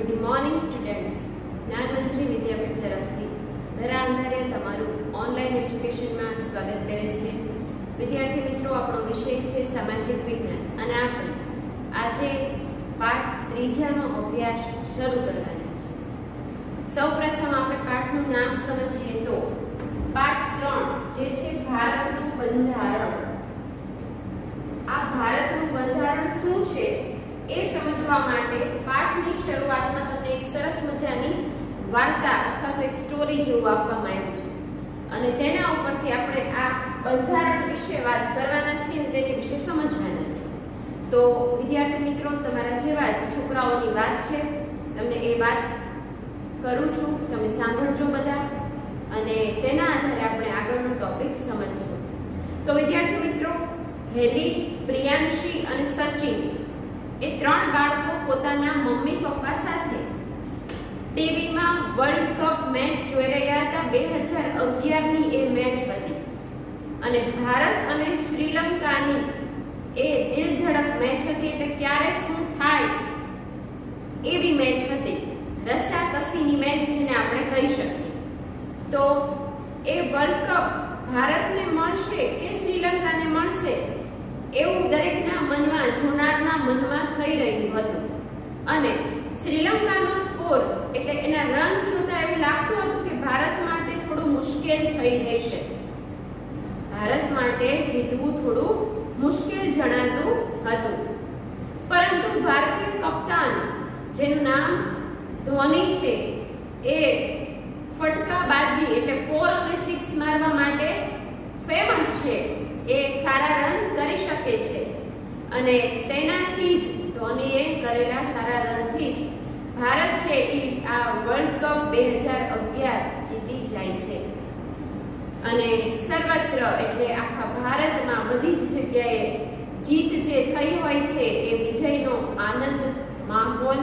Good morning students. Gyanmanjari Vidyapeeth તરફથી દરા અંધારિયા તમારું ઓનલાઈન એજ્યુકેશનમાં સ્વાગત કરે છે. વિદ્યાર્થી મિત્રો, આપણો વિષય છે સામાજિક વિજ્ઞાન અને આપણે આજે પાઠ 3 નો અભ્યાસ શરૂ કરવાના છે. સૌપ્રથમ આપણે પાઠનું નામ સમજીએ તો પાઠ 3 જે છે ભારતનું બંધારણ. આ ભારતનું બંધારણ શું છે એ સમજવા માટે પાઠની શરૂઆતમાં તમને એક સરસ મજાની વાર્તા અથવા તો એક સ્ટોરી જેવું આપવામાં આવ્યું છે અને તેના ઉપરથી આપણે આ બંધારણ વિશે વાત કરવાના છીએ અને તેની વિશે સમજવાના છે. તો વિદ્યાર્થી મિત્રો, તમારા જેવા જ છોકરાઓની વાત છે, તમને એ વાત કરું છું, તમે સાંભળજો બધા અને તેના આધારે આપણે આગળનો ટોપિક સમજશું. તો વિદ્યાર્થી મિત્રો, હેલી, પ્રિયાંશી અને સચિન એ 3 બાળકો પોતાના મમ્મી પપ્પા સાથે ટીવીમાં વર્લ્ડ કપ મેચ જોઈ રહ્યા હતા. 2011 ની એ મેચ હતી અને ભારત અને શ્રીલંકાની એ દિલ ધડક મેચ હતી. એટલે ક્યારે શું થાય એવી મેચ હતી, રસ્સાકસીની મેચ જેને આપણે કહી શકીએ. તો એ વર્લ્ડ કપ ભારતને મળશે કે શ્રીલંકાને મળશે એવું દરેકના મનમાં, જોનારના મનમાં થઈ રહ્યું હતું અને શ્રીલંકાનો સ્કોર એટલે એના રન જોતા એવું લાગતું હતું કે ભારત માટે થોડું મુશ્કેલ થઈ રહેશે. ભારત માટે જીતવું થોડું મુશ્કેલ જણાતું હતું, પરંતુ ભારતીય કપ્તાન જેનું નામ ધોની છે એ ફટકાબાજી એટલે 4 અને 6 મારવા માટે ફેમસ છે. એ સારા રન કરી શકે છે અને તેનાથી જ ધોનીએ કરેલા સારા રનથી જ ભારત છે એ આ વર્લ્ડ કપ 2011 જીતી જાય છે અને સર્વત્ર એટલે આખા ભારતમાં બધી જ જગ્યાએ જીત જે થઈ હોય છે એ વિજયનો આનંદ માહોલ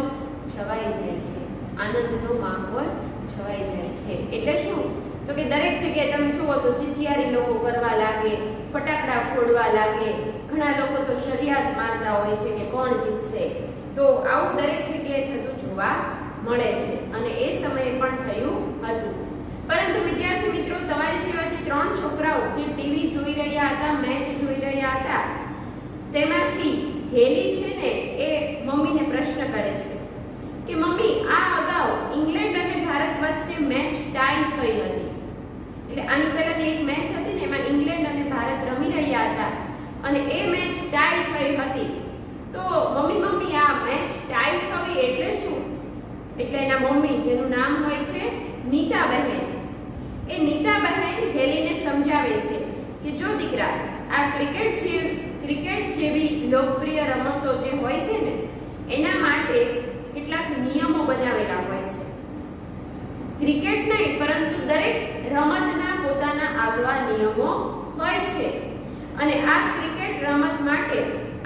છવાઈ જાય છે. આનંદનો માહોલ છવાઈ જાય છે. એટલે શું તો કે દરેક જગ્યાએ તમે જુઓ તો ચિચિયારી લોકો કરવા લાગે, ફટાકડા ફોડવા લાગે, ઘણા લોકો તો શરિયાત મારતા હોય છે કે કોણ જીતશે. તો આવું દરેક જગ્યાએ થતું જોવા મળે છે અને એ સમયે પણ થયું હતું. પરંતુ વિદ્યાર્થી મિત્રો, તમારી જેવા જે 3 છોકરાઓ જે ટીવી જોઈ રહ્યા હતા, મેચ જોઈ રહ્યા હતા, તેમાંથી હેલી છે ને એ મમ્મીને પ્રશ્ન કરે છે કે મમ્મી, આ અગાઉ ઇંગ્લેન્ડ અને ભારત વચ્ચે મેચ ટાઈ થઈ હતી. એટલે આની પહેલાની એક મેચ હતી ને એમાં ઇંગ્લેન્ડ અને ભારત રમી રહ્યા હતા અને એ મેચ ટાઈ થઈ હતી. તો મમ્મી આ મેચ ટાઈ થવી એટલે શું? એટલે એના મમ્મી જેનું નામ હોય છે નીતાબહેન, એ નીતાબહેન હેલીને સમજાવે છે કે જો દીકરા, આ ક્રિકેટ જેવી લોકપ્રિય રમતો જે હોય છે ને એના માટે કેટલાક નિયમો બનાવેલા હોય છે. ક્રિકેટ નહીં પરંતુ દરેક રમતના પોતાના આગવા નિયમો હોય છે અને આ ક્રિકેટ રમત માટે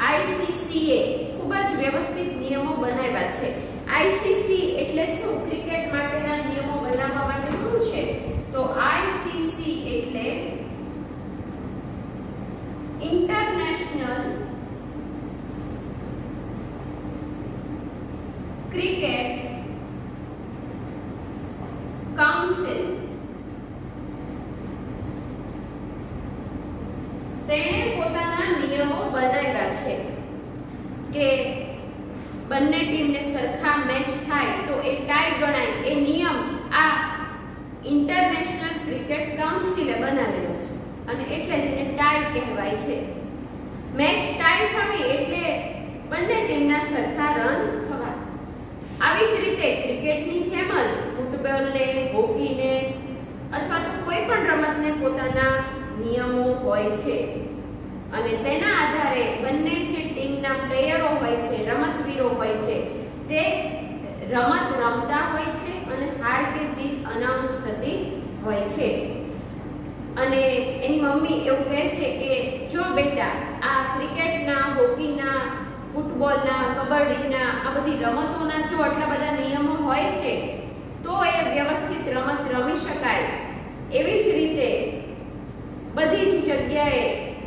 આઈસીસીએ ખૂબ જ વ્યવસ્થિત નિયમો બનાવ્યા છે. આઈસીસી એટલે શું? ક્રિકેટ માટેના નિયમો બનાવવા માટે શું છે? તો આઈસીસી એટલે ઇન્ટરનેશનલ ક્રિકેટ કાઉન્સિલ. તેણે પોતાના નિયમો બનાવ્યા છે કે બંને ટીમને સરખા મેચ થાય તો એ ટાઈ ગણાય. એ નિયમ આ ઇન્ટરનેશનલ ક્રિકેટ કાઉન્સિલે બનાવેલો છે અને એટલે જ એને ટાઈ કહેવાય છે. મેચ ટાઈ થવી એટલે બંને ટીમના સરખા રન થવા. આવી જ રીતે ક્રિકેટની જેમ જ ફૂટબોલને, હોકીને અથવા તો કોઈ પણ રમતને પોતાના નિયમો હોય છે અને તેના આધારે બંને જે ટીમના પ્લેયરો હોય છે, રમતવીરો હોય છે, તે રમત રમતા હોય છે અને હાર કે જીત અનાઉન્સ થતી હોય છે. અને એની મમ્મી એવું કહે છે કે જો બેટા, આ ક્રિકેટના, હોકીના, ફૂટબોલના, કબડ્ડીના આ બધી રમતોના જો આટલા બધા નિયમો હોય છે તો એ વ્યવસ્થિત રમત રમી શકાય. એવી જ રીતે બધી જ જગ્યાએ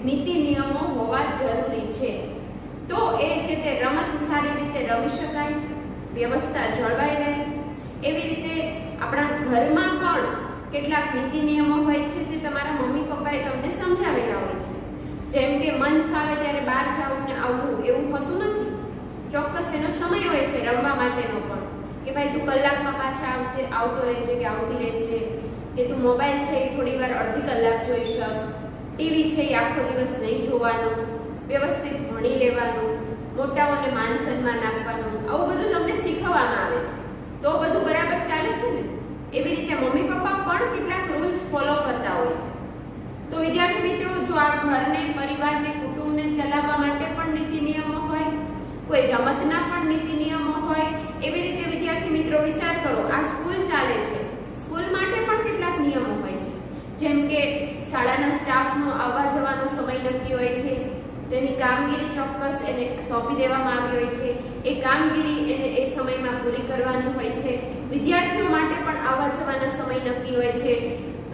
નીતિ નિયમો હોવા જરૂરી છે તો એ જે તે રમત સારી રીતે રમી શકાય વ્યવસ્થા જળવાઈ રહે. એવી રીતે આપણા ઘરમાં પણ કેટલાક નીતિ નિયમો હોય છે જે તમારા મમ્મી પપ્પાએ તમને સમજાવેલા હોય છે. જેમ કે મન ફાવે ત્યારે બહાર જવું ને આવવું એવું હોતું નથી. ચોક્કસ એનો સમય હોય છે રમવા માટેનો પણ, કે ભાઈ તું કલાકમાં પાછા આવતો રહેજે કે આવતી રહેજે, કે તું મોબાઈલ છે એ થોડી વાર અડધી કલાક જોઈ શક, ટીવી છે એ આખો દિવસ નહીં જોવાનું, વ્યવસ્થિત ભણી લેવાનું, મોટાઓને માન સન્માન આપવાનું, આવું બધું તમને શીખવવામાં આવે છે. તો બધું બરાબર ચાલે છે ને? એવી રીતે મમ્મી પપ્પા પણ કેટલાક રૂલ્સ ફોલો કરતા હોય છે. તો વિદ્યાર્થી મિત્રો, જો આ ઘરને, પરિવારને, કુટુંબને ચલાવવા માટે પણ નીતિ નિયમો હોય, કોઈ રમતના પણ નીતિ નિયમો હોય, એવી રીતે વિદ્યાર્થી મિત્રો વિચાર કરો, આ સ્કૂલ ચાલે છે, સ્કૂલ માટે પણ કેટલાક નિયમો હોય છે. જેમ કે શાળાના સ્ટાફનો આવવા જવાનો સમય નક્કી હોય છે, તેની કામગીરી ચોક્કસ એને સોંપી દેવામાં આવી હોય છે, એ કામગીરી એને એ સમયમાં પૂરી કરવાની હોય છે. વિદ્યાર્થીઓ માટે પણ આવવા જવાના સમય નક્કી હોય છે,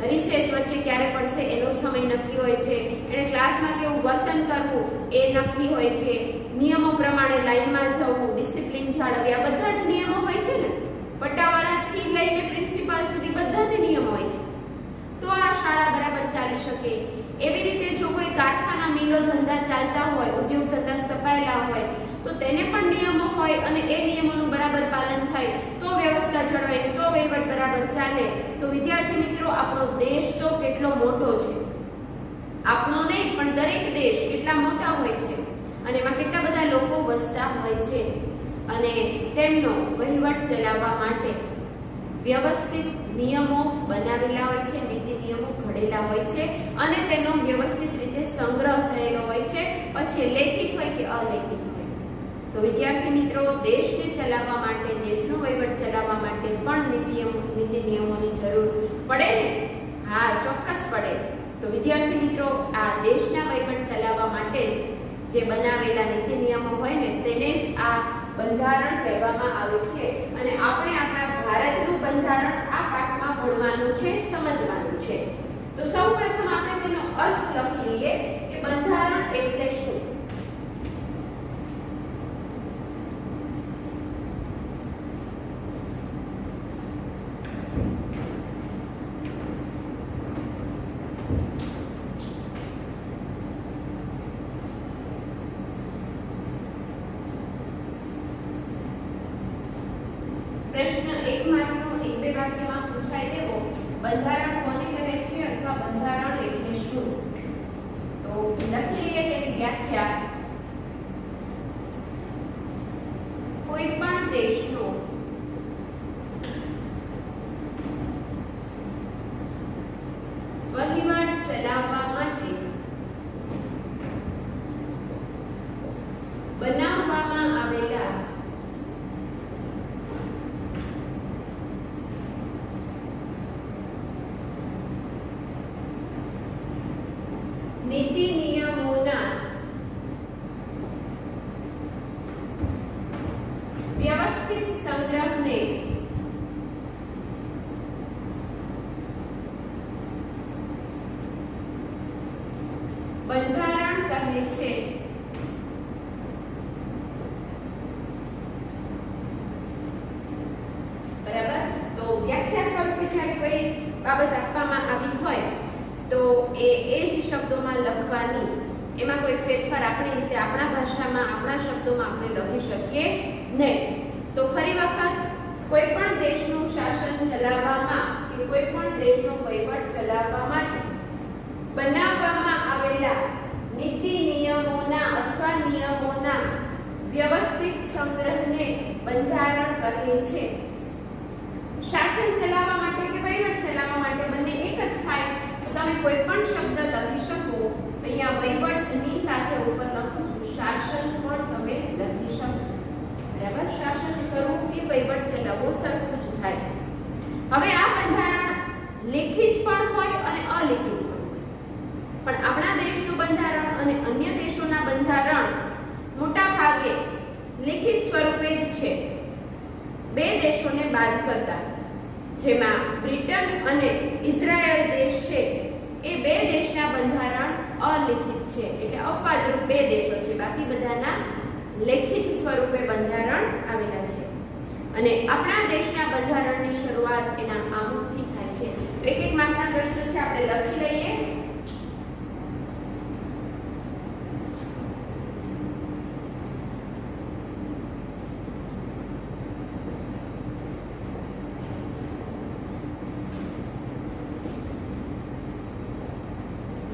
રિસેસ વચ્ચે ક્યારે પડશે એનો સમય નક્કી હોય છે, એને ક્લાસમાં કેવું વર્તન કરવું એ નક્કી હોય છે, નિયમો પ્રમાણે લાઈનમાં જવું, ડિસિપ્લિન જાળવવી, આ બધા જ નિયમો હોય છે ને. પટ્ટાવાળાથી લઈને પ્રિન્સિપાલ સુધી બધાને નિયમો હોય છે. તો આ શાળા બરાબર ચાલી શકે. એવી રીતે જો કોઈ કારખાના, મિલો, ધંધા ચાલતા હોય, ઉદ્યોગ ધંધા સ્થપાયેલા હોય, તો તેને પણ નિયમો હોય અને એ નિયમોનું બરાબર પાલન થાય તો વ્યવસ્થા જળવાય, તો વહીવટ બરાબર ચાલે. તો વિદ્યાર્થી મિત્રો, આપણો દેશ તો કેટલો મોટો છે. આપણો નહીં પણ દરેક દેશ કેટલા મોટા હોય છે અને એમાં કેટલા બધા લોકો વસતા હોય છે અને તેમનો વહીવટ ચલાવવા માટે વ્યવસ્થિત નિયમો બનાવેલા હોય છે, નીતિ નિયમો ઘડેલા હોય છે અને તેનો વ્યવસ્થિત રીતે સંગ્રહ થયેલો હોય છે, પછી લેખિત હોય કે અલેખિત હોય. તો વિદ્યાર્થી મિત્રો, દેશને ચલાવવા માટે, દેશનો વહીવટ ચલાવવા માટે પણ નીતિ નિયમોની જરૂર પડે ને? હા, ચોક્કસ પડે. તો વિદ્યાર્થી મિત્રો, આ દેશના વહીવટ ચલાવવા માટે જ જે બનાવેલા નીતિ નિયમો હોય ને તેને જ આ બંધારણ કહેવામાં આવે છે. અને આપણે આપણા ભારતનું બંધારણ આ પાઠમાં ભણવાનું છે, સમજવાનું છે. તો સૌપ્રથમ આપણે તેનો અર્થ લખી લઈએ કે બંધારણ એટલે શું. પ્રશ્ન 1 માર્કનો 1-2 વાક્યમાં પૂછાય તેવો બંધારણ કોને કહે છે અથવા બંધારણ એટલે શું? તો લખી લઈએ તેની વ્યાખ્યા. કોઈ પણ દેશનો વહીવટ ચલાવવા માટે બનાવવામાં આવેલા નીતિ નિયમોના વ્યવસ્થિત સંગ્રહને બંધારણ કહે છે. બરાબર? તો વ્યાખ્યા સ્વરૂપે જ્યારે કોઈ બાબત આપવામાં આવી હોય તો એ જ શબ્દોમાં લખવાની, એમાં કોઈ ફેરફાર આપણી રીતે, આપણા ભાષામાં, આપણા શબ્દોમાં આપણે લખી શકીએ નહીં. તો ફરી વખત, કોઈ પણ દેશનું શાસન ચલાવવામાં કે કોઈ પણ દેશનો વહીવટ ચલાવવા માટે બનાવવામાં આવેલા નીતિ નિયમોના અથવા નિયમોના વ્યવસ્થિત સંગ્રહને બંધારણ કહે છે. શાસન ચલાવવા માટે કે વહીવટ ચલાવવા માટે બંને એક જ થાય તો તમે કોઈ પણ શબ્દ લખી શકો. અહીંયા વહીવટની સાથે ઉપર લખું છું, શાસન પણ તમે લખી શકો. બરાબર? શાસન કરવું કે વહીવટ ચલાવવો સરખું જ થાય. હવે આ બંધારણ લિખિત પણ હોય અને અલિખિત પણ હોય. પણ આપણા દેશનું બંધારણ અને અન્ય દેશોના બંધારણ મોટા ભાગે લિખિત સ્વરૂપે જ છે, બે દેશોને બાદ કરતા, જેમાં બ્રિટન અને ઇઝરાયલ દેશ છે એ બે દેશના બંધારણ અલિખિત છે, એટલે અપવાદરૂપ બે દેશો છે, બાકી બધાના લેખિત સ્વરૂપે બંધારણ આવેલા છે. અને આપણા દેશના બંધારણની શરૂઆત એના આમુખથી થાય છે. એક એક માર્કના પ્રશ્નો છે, આપણે લખી લઈએ.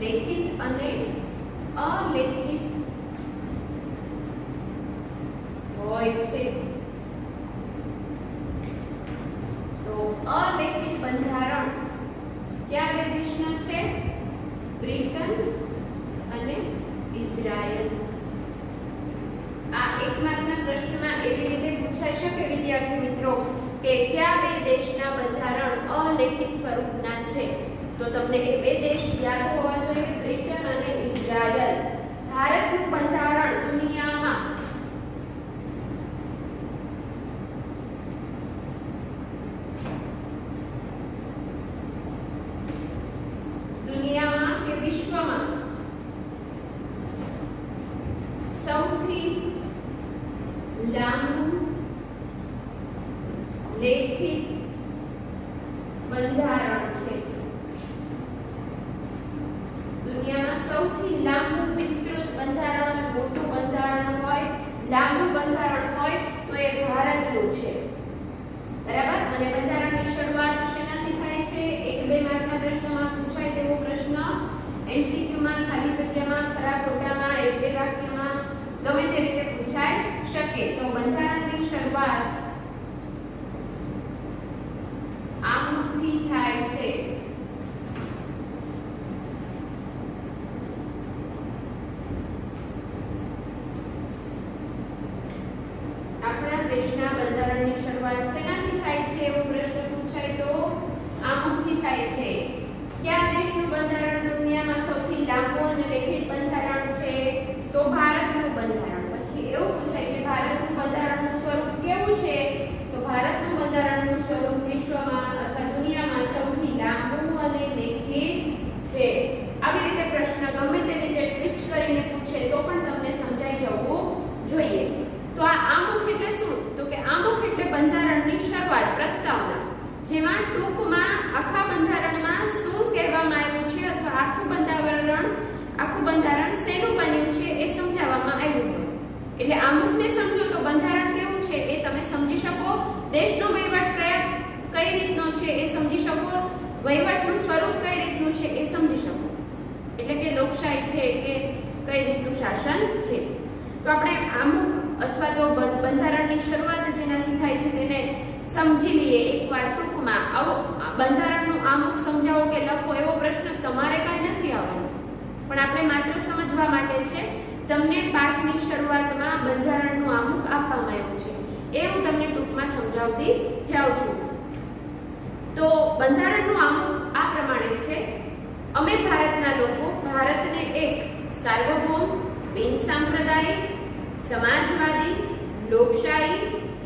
લેખિત અને અલેખિત હોય છે. તો અલેખિત બંધારણ કયા બે દેશના છે? બ્રિટન અને ઇઝરાયલ. આ એક માર્કના પ્રશ્નમાં એવી રીતે પૂછાઈ શકે વિદ્યાર્થી મિત્રો કે કયા બે દેશના બંધારણ અલેખિત સ્વરૂપના છે. તો તમને એ બે દેશ યાદ હોવા જોઈએ, બ્રિટન અને ઇઝરાયલ. ભારતનું બંધારણ દુનિયામાં કે વિશ્વમાં સૌથી લાંબુ લેખિત બંધારણ છે. દુનિયામાં સૌથી લાંબુ વિસ્તૃત બંધારણ, મોટું બંધારણ હોય, લાંબુ બંધારણ હોય તો એ ભારતનું છે. બરાબર. અને બંધારણની શરૂઆત શેનાથી થાય છે? એક બે માર્કના પ્રશ્નોમાં પૂછાય તેવો પ્રશ્ન, MCQ માં, ખાલી જગ્યામાં, ખરા ખોટામાં, એક બે વાક્યમાં ગમે તે રીતે પૂછાઈ શકે. તો બંધારણની શરૂઆત આમથી થાય છે. આપણા દેશના બંધારણની શરૂઆત શેનાથી થાય છે એવો પ્રશ્ન પૂછાય તો આમથી થાય છે. કયા દેશનું બંધારણ દુનિયામાં સૌથી લાંબુ અને લેખિત બંધારણ છે? તો ભારતનું બંધારણ. પછી એવું પૂછાય કે ભારતનું બંધારણનું સ્વરૂપ કેવું છે? તો ભારતનું બંધારણનું સ્વરૂપ વિશ્વમાં અથવા દુનિયામાં સૌથી લાંબુ અને લેખિત છે. આવી રીતે પ્રશ્ન ગમે તે રીતે ટ્વિસ્ટ કરીને પૂછે તો પણ તમને સમજાઈ જવું જોઈએ. તો આ આમુખ એટલે શું? તો કે આમુખ એટલે બંધારણની શરૂઆત, પ્રસ્તાવના, જેમાં ટૂંકમાં આખા બંધારણમાં શું કહેવામાં આવ્યું છે અથવા આખું બંધારણ શેનું બન્યું છે એ સમજાવવામાં આવ્યું હોય. એટલે આમુખને સમજો તો બંધારણ કેવું છે એ તમે સમજી શકો, દેશનો વહીવટ કઈ રીતનો છે એ સમજી શકો, વહીવટનું સ્વરૂપ કઈ રીતનું છે એ સમજી શકો. એટલે કે લોકશાહી છે કે કઈ રીતનું શાસન છે. તો આપણે આમુખ અથવા તો બંધારણની શરૂઆત જેનાથી થાય છે તેને સમજી લઈએ એકવાર ટૂંકમાં. આવો બંધારણનું આમુખ સમજાવો કે લખો એવો પ્રશ્ન તમારે કાંઈ નથી આવવાનો, પણ આપણે માત્ર સમજવા માટે છે. તમને પાઠની શરૂઆતમાં બંધારણનું આમુખ આપવામાં આવ્યું છે એ હું તમને ટૂંકમાં સમજાવતી જાઉં છું. તો બંધારણનું આમુખ આ પ્રમાણે છે. અમે ભારતના લોકો ભારતને એક સાર્વભૌમ, બિનસાંપ્રદાયિક, સમાજવાદી, લોકશાહી,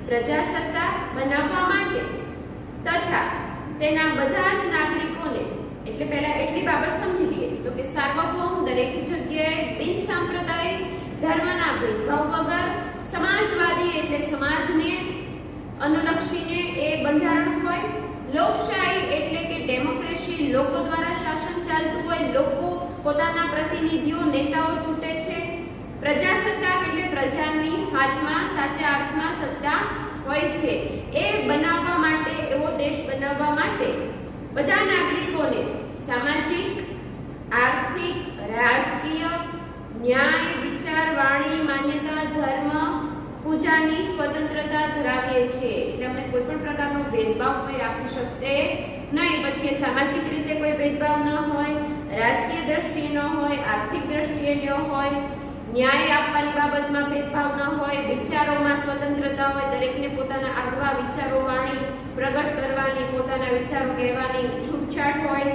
પ્રજાસત્તાક બનાવવા માટે તથા તેના બધા જ નાગરિકોને, એટલે પહેલા એટલી બાબત સમજી લઈએ તો કે સાર્વભૌમ, દરેક જગ્યાએ, બિનસાંપ્રદાયિક, ધર્મના ભેદભાવ વગર, સમાજવાદી એટલે સમાજને અનુલક્ષીને એ બંધારણ હોય, લોકશાહી એટલે કે ડેમોક્રેસી, લોકો દ્વારા શાસન ચાલતું હોય, લોકો પોતાના પ્રતિનિધિઓ, નેતાઓ ચૂંટે છે, પ્રજાસત્તાક એટલે પ્રજાની હાથમાં સાચા અર્થમાં સત્તા હોય છે, એ બનાવવા માટે, એવો દેશ બનાવવા માટે બધા નાગરિકોને સામાજિક, આર્થિક, રાજકીય, ન્યાય, વિચાર, વાણી, માન્યતા, ધર્મ, પૂજાની સ્વતંત્રતા ધરાવીએ છીએ. એટલે અમે કોઈ પણ પ્રકારનો ભેદભાવ કોઈ રાખી શકશે નહીં. પછી સામાજિક રીતે કોઈ ભેદભાવ ન હોય, રાજકીય દ્રષ્ટિએ ન હોય, આર્થિક દ્રષ્ટિએ ન હોય, ન્યાય આપવાની બાબતમાં ભેદભાવ ન હોય, વિચારોમાં સ્વતંત્રતા હોય, દરેકને પોતાના આગવા વિચારો વાણી પ્રગટ કરવાની, પોતાના વિચારો કહેવાની છૂટછાટ હોય,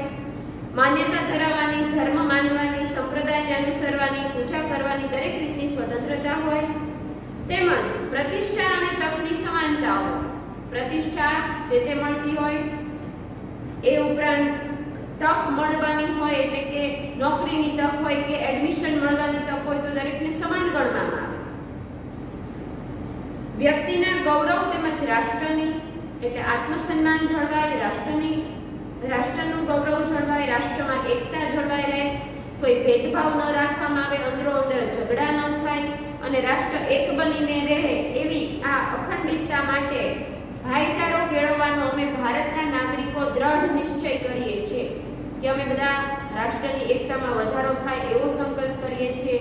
માન્યતા ધરાવવાની, ધર્મ માનવાની, સંપ્રદાયને અનુસરવાની, પૂજા કરવાની દરેક રીતની સ્વતંત્રતા હોય, તેમજ પ્રતિષ્ઠા અને તકની સમાનતા હોય. પ્રતિષ્ઠા જે તે મળતી હોય, એ ઉપરાંત તક મળવાની હોય, એટલે કે નોકરીની તક હોય કે એડમિશન મળવાની તક હોય તો દરેકને સમાન ગણવામાં આવે. વ્યક્તિના ગૌરવ તેમજ રાષ્ટ્રની એટલે આત્મસન્માન જળવાય, રાષ્ટ્રનું ગૌરવ જળવાય, રાષ્ટ્રમાં એકતા જળવાઈ રહે, કોઈ ભેદભાવ ન રાખવામાં આવે, અંદરો અંદર ઝઘડા ન થાય અને રાષ્ટ્ર એક બનીને રહે એવી આ અખંડિતતા માટે ભાઈચારો કેળવવાનો અમે ભારતના નાગરિકો દ્રઢ નિશ્ચય કરીએ છીએ કે અમે બધા રાષ્ટ્રની એકતામાં વધારો થાય એવો સંકલ્પ કરીએ છીએ,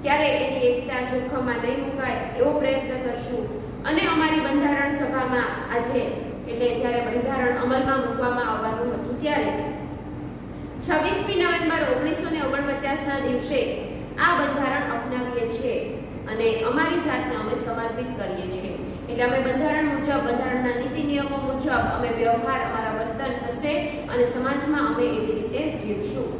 ત્યારે એની એકતા જોખમમાં નહીં મુકાય એવો પ્રયત્ન કરશું અને અમારી બંધારણ સભામાં આજે એટલે જ્યારે બંધારણ અમલમાં મૂકવામાં આવવાનું હતું ત્યારે 26મી નવેમ્બર 1949ના દિવસે આ બંધારણ અપનાવીએ છીએ અને અમારી જાતને અમે સમર્પિત કરીએ છીએ. એટલે અમે બંધારણ મુજબ, બંધારણના નીતિ નિયમો મુજબ અમે વ્યવહાર, અમારા વર્તન હશે અને સમાજમાં અમે એવી રીતે જીવશું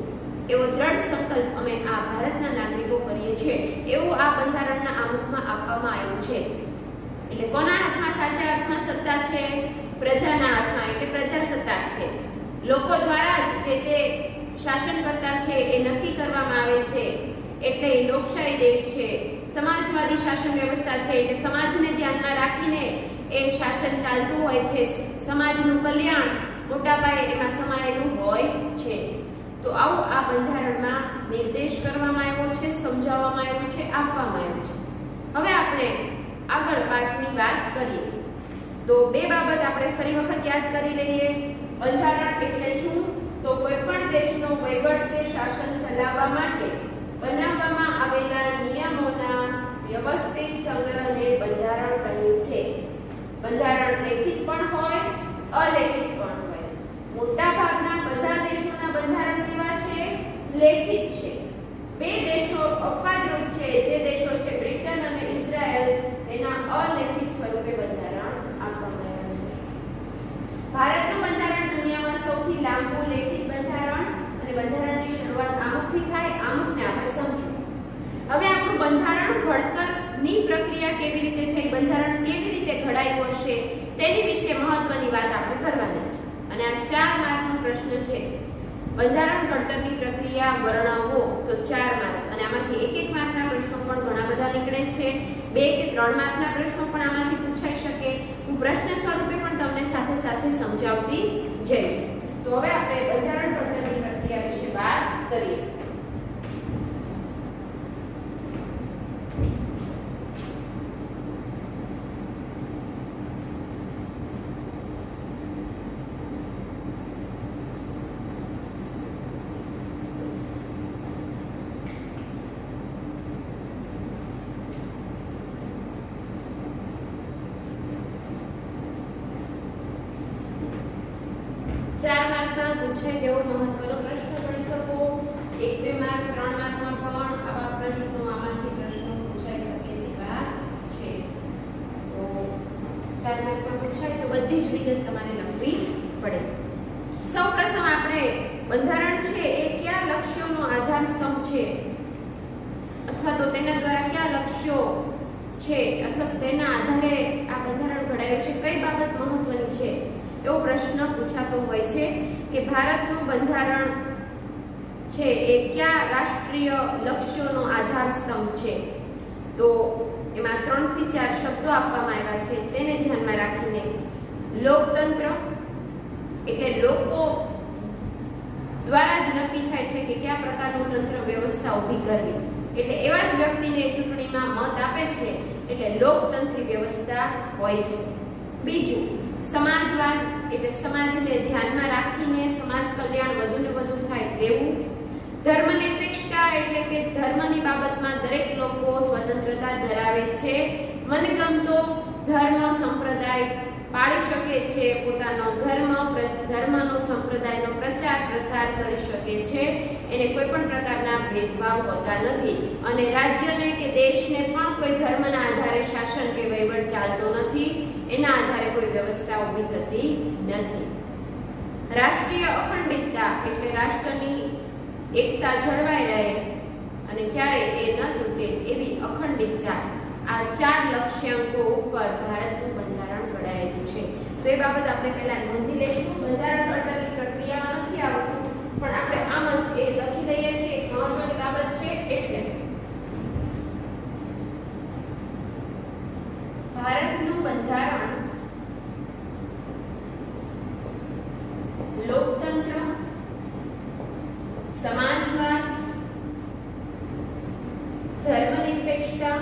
એવો દ્રઢ સંકલ્પ અમે આ ભારતના નાગરિકો કરીએ છીએ એવું આ બંધારણના આમુખમાં આપવામાં આવ્યું છે. એટલે કોના હાથમાં સાચા અર્થમાં સત્તા છે? પ્રજાના હાથમાં, એટલે પ્રજાસત્તાક છે. લોકો દ્વારા જ જે તે શાસનકર્તા છે એ નક્કી કરવામાં આવે છે, એટલે લોકશાહી દેશ છે. સમાજવાદી શાસન વ્યવસ્થા છે, એટલે સમાજને ધ્યાનમાં રાખીને એ શાસન ચાલતું હોય છે. સમાજનું કલ્યાણ મોટા પાયે એમાં સમાયેલું હોય છે. તો આવું આ બંધારણમાં નિર્દેશ કરવામાં આવ્યો છે, સમજાવવામાં આવ્યું છે, આપવામાં આવ્યું છે. હવે આપણે આગળ પાઠની વાત કરીએ તો બે બાબત આપણે ફરી વખત યાદ કરી લઈએ. બંધારણ એટલે શું? તો કોઈ પણ દેશનો વહીવટ કે શાસન ચલાવવા માટે બનાવવામાં આવેલા નિયમોના વ્યવસ્થિત સંગ્રહને બંધારણ કહે છે. બંધારણ લેખિત પણ હોય, અલેખિત પણ હોય. મોટા ભાગના બધા દેશોના બંધારણ કેવા છે? લેખિત છે. બે દેશો અપવાદરૂપ છે, જે દેશો છે બ્રિટન અને ઇઝરાયલ, તેના અલેખિત સ્વરૂપે બંધારણ આપવામાં આવ્યા છે. ભારતનું બંધારણ દુનિયામાં સૌથી લાંબુ લેખિત બંધારણ અને બંધારણની શરૂઆત આમુખથી થાય. આમુખને આપણે સમજો. હવે આપણું બંધારણ ઘડતરની પ્રક્રિયા કેવી રીતે થઈ, બંધારણ કેવી રીતે ઘડાયું હશે તેની વિશે મહત્વની વાત આપણે કરવાના છે અને આ 4 માર્કનો પ્રશ્ન છે. બંધારણ ઘડતરની પ્રક્રિયા વર્ણવો તો 4 માર્ક અને આમાંથી 1-1 માર્કના પ્રશ્નો પણ ઘણા બધા નીકળે છે. 2 કે 3 માર્કના પ્રશ્નો પણ આમાંથી પૂછાઈ શકે. હું પ્રશ્ન સ્વરૂપે પણ તમને સાથે સાથે સમજાવતી જઈશ. તો હવે આપણે બંધારણ ઘડતરની પ્રક્રિયા વિશે વાત કરીએ. પૂછાય તેવો મહત્વનો પ્રશ્ન ગણી શકો. 1-2 માર્ક, 3 માર્કમાં પણ આવા પ્રશ્નો, આમાંથી પ્રશ્નો પૂછાઈ શકે તેવા છે. તો 4 માર્કમાં પૂછાય તો બધી જ વિગત તમારે લખવી પડે. સૌપ્રથમ આપણે બંધારણ છે એ કયા લક્ષ્યોનો આધાર સ્તંભ છે અથવા તો તેના દ્વારા કયા લક્ષ્યો છે અથવા તો તેના આધારે આ બંધારણ ઘડાયું છે, કઈ બાબત મહત્વની છે એવો પ્રશ્ન પૂછાતો હોય છે કે ભારતનું બંધારણ છે એ કયા રાષ્ટ્રીય લક્ષ્યોનો આધાર સ્તંભ છે. તો એમાં 3 થી 4 શબ્દો આપવામાં આવ્યા છે. તેને ધ્યાનમાં રાખીને લોકતંત્ર એટલે લોકો દ્વારા જ નક્કી થાય છે કે કયા પ્રકારનું તંત્ર વ્યવસ્થા ઊભી કરવી, એટલે એવા જ વ્યક્તિને ચૂંટણીમાં મત આપે છે, એટલે લોકતંત્રી વ્યવસ્થા હોય છે. બીજું સમાજવાદ એટલે સમાજને ધ્યાનમાં રાખીને સમાજ કલ્યાણ વધુ ને વધુ થાય તેવું. ધર્મનિરપેક્ષતા એટલે કે ધર્મની બાબતમાં દરેક લોકો સ્વતંત્રતા ધરાવે છે, મનગમતો ધર્મ સંપ્રદાય પાળી શકે છે, પોતાનો ધર્મનો સંપ્રદાયનો પ્રચાર પ્રસાર કરી શકે છે, એને કોઈ પણ પ્રકારના ભેદભાવ હોતા નથી અને રાજ્યને કે દેશને પણ કોઈ ધર્મના આધારે શાસન કે વહીવટ ચાલતો નથી, એના આધારે કોઈ વ્યવસ્થા ઊભી થતી નથી. રાષ્ટ્રીય અખંડિતતા એટલે રાષ્ટ્રની એકતા જળવાઈ રહે અને ક્યારે એ ન તૂટે એવી અખંડિતતા. આ 4 લક્ષ્યાંકો ઉપર ભારતનું બંધારણ ઘડાયેલું છે. તો એ બાબત આપણે પહેલા નોંધી લઈશું. બંધારણ ઘડતરની પ્રક્રિયામાં નથી આવતું પણ આપણે આમ જ એ લખી લઈએ છીએ, મહત્વની બાબત છે. એટલે ભારતનું બંધારણ લોકતંત્ર, સમાજવાદ, ધર્મનિરપેક્ષતા,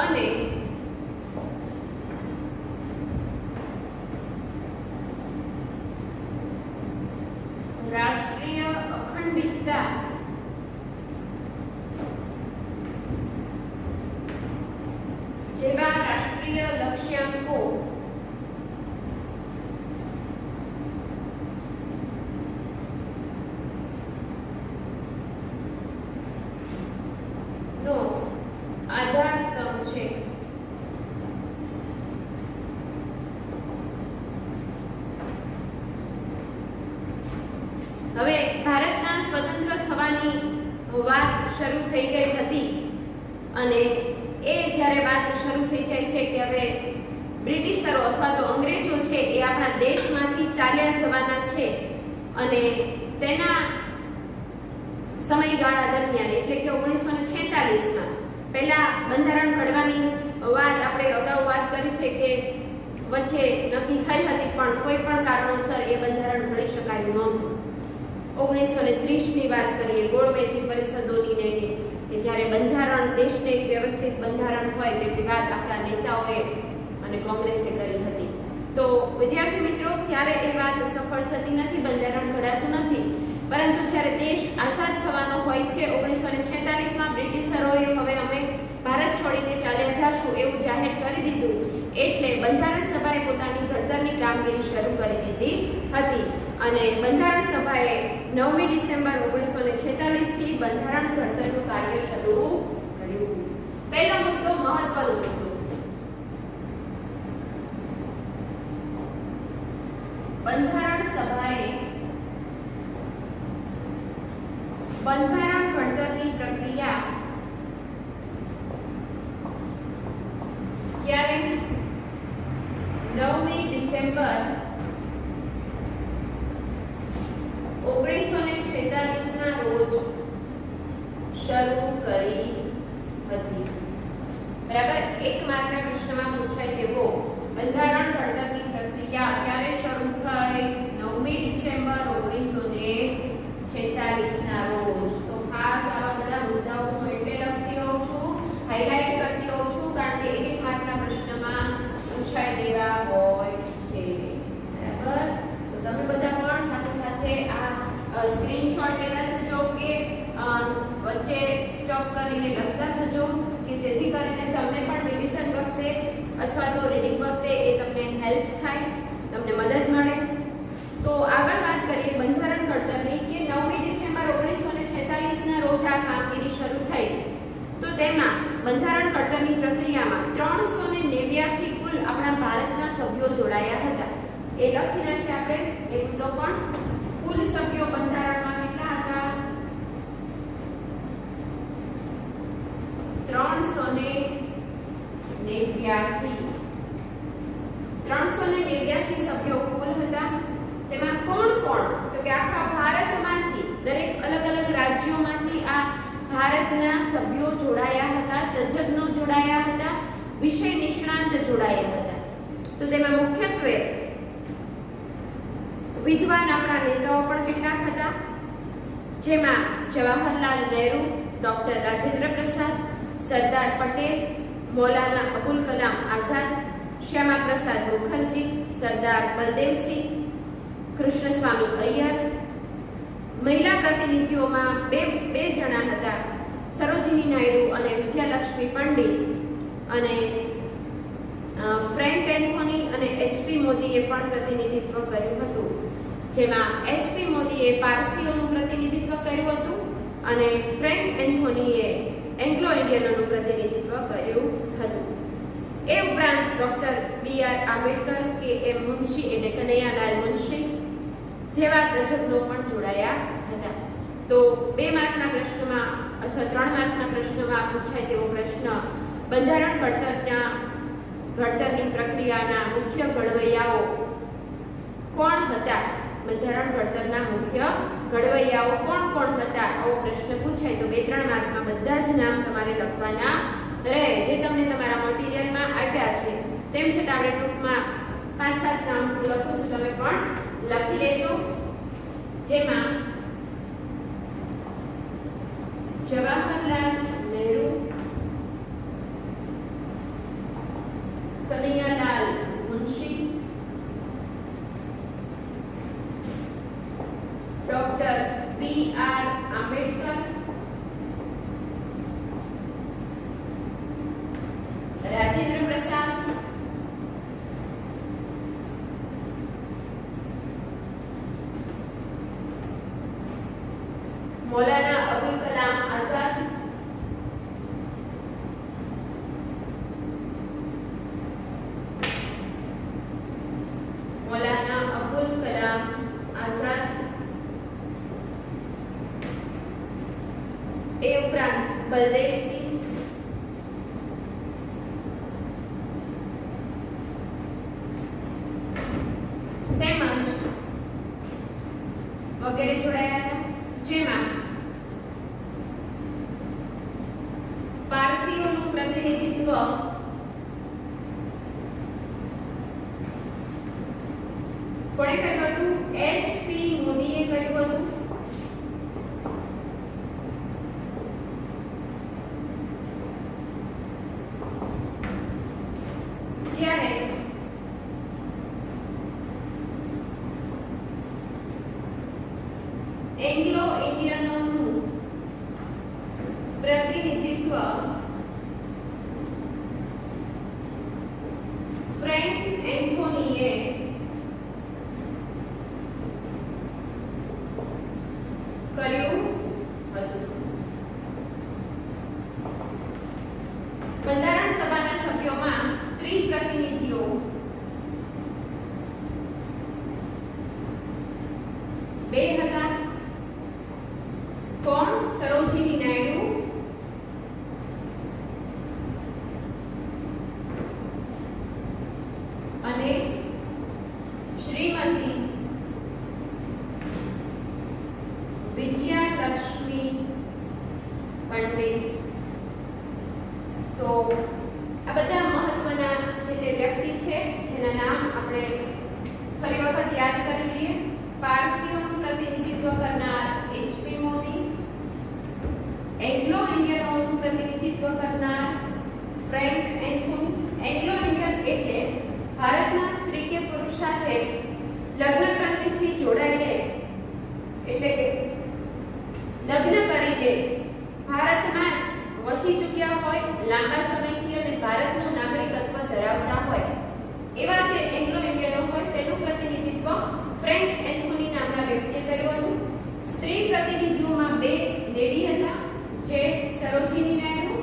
અને રાષ્ટ્રીય અખંડિતતા જેવા રાષ્ટ્રીય લક્ષ્યાંકો નો આધારસ્તંભ છે. હવે ભારતના સ્વતંત્ર થવાની વાત શરૂ થઈ ગઈ હતી અને એ જ્યારે વાત શરૂ થઈ જાય છે કે હવે બ્રિટિશરો અથવા તો અંગ્રેજો છે એ આપણા દેશમાંથી ચાલ્યા જવાના છે અને તેના સમયગાળા દરમિયાન એટલે કે 1946માં પહેલા બંધારણ ઘડવાની વાત આપણે અગાઉ વાત કરી છે કે વચ્ચે નક્કી થઈ હતી પણ કોઈ પણ કારણોસર એ બંધારણ ઘડી શકાયું નહોતું. 1930 ની વાત કરીએ, ગોળમેજી પરિષદોની ને કે જ્યારે બંધારણ દેશને એક વ્યવસ્થિત બંધારણ હોય તેવી વાત આપણા નેતાઓએ અને કોંગ્રેસે કરી હતી. તો વિદ્યાર્થી મિત્રો, ત્યારે એ વાત સફળ થતી નથી, બંધારણ ઘડાતું નથી. પરંતુ જ્યારે દેશ આઝાદ થવાનો હોય છે 1946માં બ્રિટિશરોએ હવે અમે ભારત છોડીને ચાલ્યા જાશું એવું જાહેર કરી દીધું એટલે બંધારણ સભાએ પોતાની ઘડતરની કામગીરી શરૂ કરી દીધી હતી અને બંધારણ સભાએ 9મી ડિસેમ્બર 1946 થી બંધારણ ઘડતરનું કાર્ય શરૂ કર્યું. પહેલો મુદ્દો મહત્વનો મુદ્દો. બંધારણ સભાએ બંધારણ ઘડતરની પ્રક્રિયા ક્યારે 9મી ડિસેમ્બર 1946 ના રોજ શરૂ કરી હતી. બરાબર, એક માર્કના પ્રશ્નમાં પૂછાય તેવો બંધારણ ઘડતરની પ્રક્રિયા ક્યારે શરૂ થઈ? 9મી ડિસેમ્બર 1946 ના રોજ. તો ખાસ આવા બધા મુદ્દાઓ હું એટલે લખતી હોઉં છું, હાઇલાઇટ કરતી હોઉં છું કારણ કે એક માર્કના પ્રશ્નમાં પૂછાય દેવા હોય છે. બરાબર, તો તમે બધા પણ સાથે સાથે આ સ્ક્રીનશોટ લેતા જજો કે વચ્ચે સ્ટોપ કરીને લખતા જજો કે જેથી કરીને તમને પણ રિવિઝન વખતે અથવા તો રીડિંગ વખતે એ તમને હેલ્પ થાય, તમને મદદ મળે. તો આગળ વાત કરીએ બંધારણ ઘડતરની કે 9મી ડિસેમ્બર 1946 ના રોજ આ કામગીરી શરૂ થઈ. તો તેમાં બંધારણ ઘડતરની પ્રક્રિયામાં 389 કુલ આપણા ભારતના સભ્યો જોડાયા હતા. એ લખી નાખીએ આપણે એ મુદ્દો પણ. કુલ સભ્યો બંધારણમાં કેટલા હતા? 389 સભ્યો કુલ હતા. તેમાં કોણ કોણ? તો કે આખા ભારતમાંથી દરેક અલગ અલગ રાજ્યોમાંથી આ ભારતના સભ્યો જોડાયા હતા, તજજ્ઞો જોડાયા હતા, વિષય નિષ્ણાંત જોડાયા હતા. તો તેમાં મુખ્યત્વે વિદ્વાન આપણા નેતાઓ પણ કેટલાક હતા, જેમાં જવાહરલાલ નહેરુ, ડોક્ટર રાજેન્દ્ર પ્રસાદ, સરદાર પટેલ, મૌલાના અબુલ કલામ આઝાદ, શ્યામા પ્રસાદ મુખર્જી, સરદાર બલદેવસિંહ, કૃષ્ણસ્વામી અય્યર. મહિલા પ્રતિનિધિઓમાં બે જણા હતા, સરોજિની નાયડુ અને વિજયલક્ષ્મી પંડિત. અને ફ્રેન્ક એન્થોની અને એચપી મોદીએ પણ પ્રતિનિધિત્વ કર્યું હતું, જેમાં એચપી મોદીએ પારસીઓનું પ્રતિનિધિત્વ કર્યું હતું અને ફ્રેન્ક એન્થોનીએ એંગ્લો ઇન્ડિયનોનું પ્રતિનિધિત્વ કર્યું હતું. એ ઉપરાંત ડોક્ટર બી.આર. આંબેડકર, કે એમ મુનશી એટલે કનૈયાલાલ મુનશી જેવા તજજ્ઞો પણ જોડાયા હતા. તો 2 માર્કના પ્રશ્નમાં અથવા 3 માર્કના પ્રશ્નમાં પૂછાય તેવો પ્રશ્ન બંધારણ ઘડતરની પ્રક્રિયાના મુખ્ય ઘડવૈયાઓ કોણ હતા બંધારણ ઘડતરના મુખ્ય ઘડવૈયાઓ કોણ કોણ હતા આવો પ્રશ્ન પૂછાય તો 2-3 માર્કમાં બધા જ નામ તમારે લખવાના રહે, જે તમને તમારા મટીરીયલમાં આપ્યા છે. તેમ છતાં આપણે ટૂંકમાં 5-7 નામ લખું છું, તમે પણ લખી લેજો. જેમાં જવાહરલાલ નહેરુ, કનૈયાલાલ મુનશી, ડોક્ટર B.R. આંબેડકર, રાજેન્દ્ર પ્રસાદ, मौलाना अबुल कलाम आजाद, मौलाना अबुल कलाम आजाद, ए उपरांत बलदेव सिंह, તેમજ વગેરે જોડાયા હતા. જેમાં પારસીઓનું પ્રતિનિધિત્વ કોણે કર્યું હતું? H.P. મોદીએ કર્યું હતું. જ્યારે એંગ્લો ઇન્ડિયનોનું પ્રતિનિધિત્વ ફ્રેન્ક એન્થોનીએ કર્યું હતું. બંધારણ સભાના સભ્યોમાં સ્ત્રી પ્રતિનિધિઓ બે હતા. કોણ? સરોજિની નાયડુ અને શ્રીમતી વિજયાલક્ષ્મી પંડિત. તો આ બધા મહત્વના જે તે વ્યક્તિ છે જેના નામ આપણે ફરી વખત યાદ કરી લઈએ. પારસીઓનું પ્રતિનિધિત્વ કરનાર H.P. મોદી, એંગ્લો ઇન્ડિયનોનું પ્રતિનિધિત્વ કરનાર ફ્રેન્ક એન્થોની. એંગ્લો ઇન્ડિયન એટલે ભારતના સ્ત્રી કે પુરુષ સાથે લગ્ન ક્રાંતિથી જોડાઈને, એટલે કે લગ્ન કરીને ભારતમાં જ વસી ચૂક્યા હોય, લાંબા સમયથી અને ભારતનું નાગરિકત્વ ધરાવતા હોય એવા જે એંગ્લો ઇન્ડિયનો હોય તેનું પ્રતિનિધિત્વ ફ્રેન્ક એન્થોની નામના વ્યક્તિએ કર્યું હતું. સ્ત્રી પ્રતિનિધિઓમાં બે લેડી હતા, જે સરોજિની નાયડુ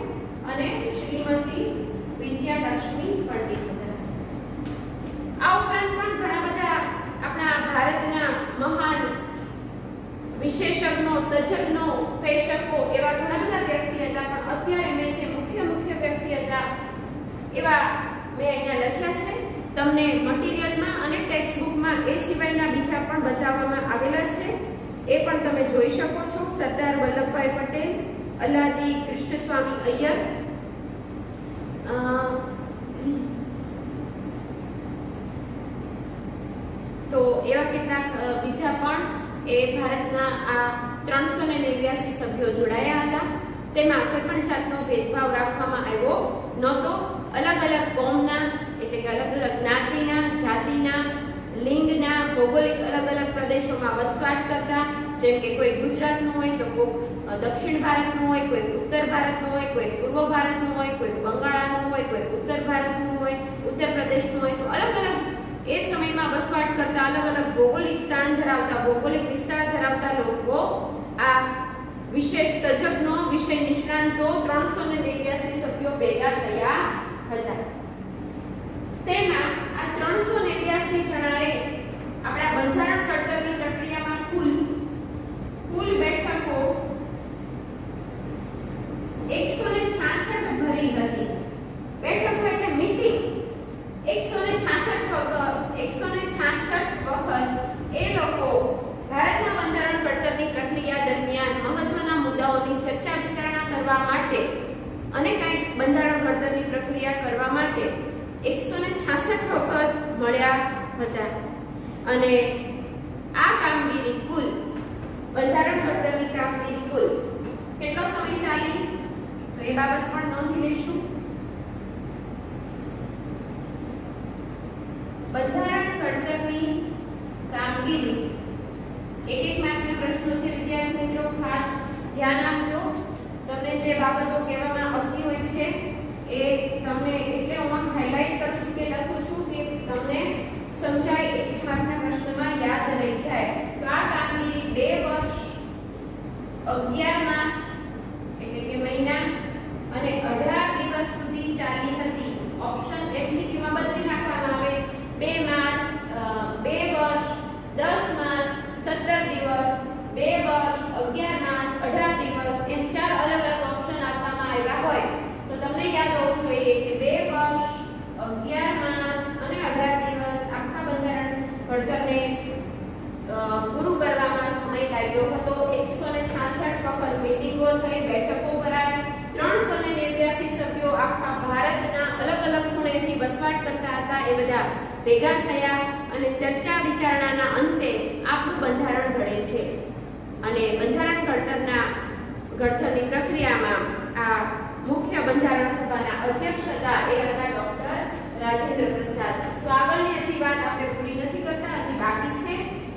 અને શ્રીમતી વિજયાલક્ષ્મી પંડિત હતા. આ ઉપરાંત પણ ઘણા બધા આપણા ભારતના મહાન વિશેષજ્ઞો, તજજ્ઞો, પ્રેક્ષકો એવા ઘણા બધા વ્યક્તિ હતા, પણ અત્યારે મેં જે મુખ્ય વ્યક્તિ હતા એવા મેં અહીંયા લખ્યા છે. તમને મટીરીયલમાં અને ટેક્સ્ટ બુકમાં એ સિવાયના બીજા પણ બતાવવામાં આવેલા છે, એ પણ તમે જોઈ શકો છો. સરદાર વલ્લભભાઈ પટેલ, અલાદી કૃષ્ણસ્વામી અય્યર, તો એવા કેટલાક બીજા પણ એ ભારતના આ 389 સભ્યો જોડાયા હતા. તેમાં કોઈ પણ જાતનો ભેદભાવ રાખવામાં આવ્યો નહોતો. અલગ અલગ કોમના, એટલે કે અલગ અલગ જ્ઞાતિના, જાતિના, લિંગના, ભૌગોલિક અલગ અલગ પ્રદેશોમાં વસવાટ કરતા, જેમ કે કોઈ ગુજરાતનું હોય તો કોઈ દક્ષિણ ભારતનું હોય, કોઈ ઉત્તર ભારતનું હોય, કોઈ પૂર્વ ભારતનું હોય, કોઈ બંગાળાનું હોય, કોઈ ઉત્તર ભારતનું હોય, ઉત્તર પ્રદેશનું હોય, તો અલગ અલગ એ સમયમાં વસવાટ કરતા અલગ અલગ ભૌગોલિક સ્થાન ધરાવતા, ભૌગોલિક વિસ્તાર ધરાવતા લોકો આ વિશેષ તજજ્ઞો, વિષય નિષ્ણાંતો 389 સભ્યો ભેગા થયા હતા. તેમાં આ 389 જણાએ આપણા બંધારણ ઘડતરની પ્રક્રિયામાં કુલ બેઠકો 166 ભરી હતી. બેઠકો એટલે મીટિંગ 166 વખત એ લોકો અને કંઈક બંધારણ ઘડતરની પ્રક્રિયા કરવા માટે 166 વખત મળ્યા હતા અને આ કામગીરી કુલ બંધારણ ઘડતરની કામગીરી કુલ કેટલો સમય ચાલી તો એ બાબત પણ નોંધી લઈશું. બંધારણ ઘડતરની કામગીરી એક માર્કના પ્રશ્નો છે વિદ્યાર્થી મિત્રો, ખાસ ધ્યાન આપજો. તમને જે બાબતો કહેવામાં આવતી હોય છે એ તમને એટલે હું હાઇલાઇટ કરું છું કે લખું છું કે તમને સમજાય, એક માર્કના પ્રશ્નમાં યાદ રહી જાય. તો આ કામગીરી 2 વર્ષ 11 માસ એટલે કે મહિના અને 18 દિવસ સુધી ચાલી હતી. ઓપ્શન MCQ માં બદલી નાખવામાં આવે. 2 માસ 2 વર્ષ 10 માસ 17 દિવસ 2 વર્ષ 11 માસ 18 દિવસ એમ 4 અલગ અલગ ઓપ્શન આપવામાં આવ્યા હોય તો તમને યાદ હોવું જોઈએ કે 2 વર્ષ 11 માસ અને 18 દિવસ આખા બંધારણ ઘડતરને પૂરું કરવામાં સમય લાગ્યો હતો. 166 વખત મીટિંગો થઈ, બેઠકો ભરાઈ, 389 સભ્યો આખા ભારતના અલગ અલગ ખૂણેથી વસવાટ કરતા હતા એ બધા ભેગા થયા અને ચર્ચા વિચારણાના અંતે આપણું બંધારણ ઘડે છે. અને બંધારણ ઘડતરની પ્રક્રિયામાં આ મુખ્ય બંધારણ સભાના અધ્યક્ષ હતા એ હતા ડોક્ટર રાજેન્દ્ર પ્રસાદ. તો આગળની હજી વાત આપણે પૂરી નથી કરતા, હજી બાકી છે.